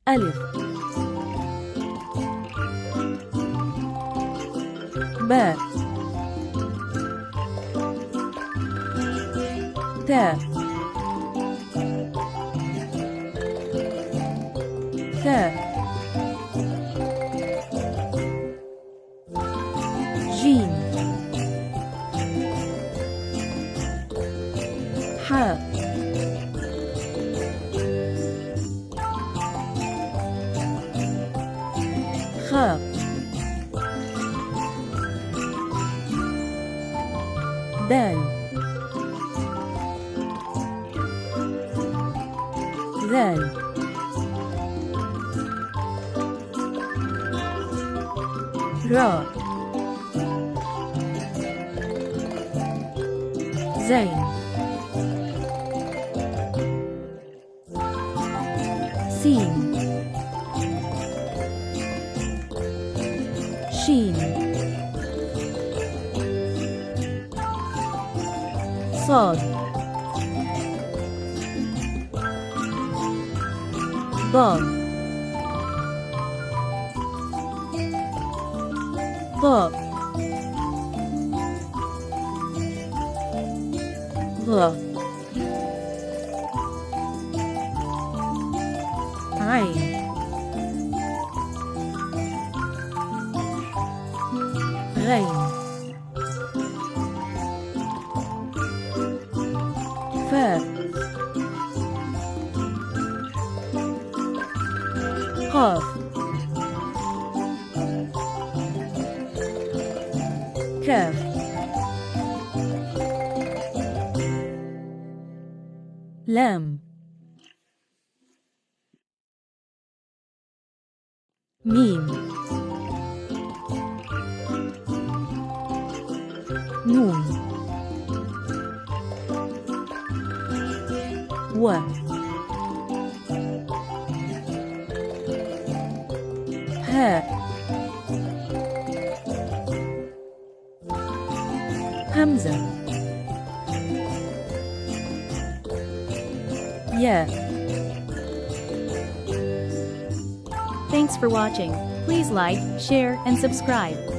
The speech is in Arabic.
ألف باء تاء ثاء جيم حاء خاء دال ذال راء زين سين شين صاد ضاد ضاء ظا عين غين فاء قاف كاف لام ميم نون و هاء همزة ياء. Thanks for watching. Please like, share, and subscribe.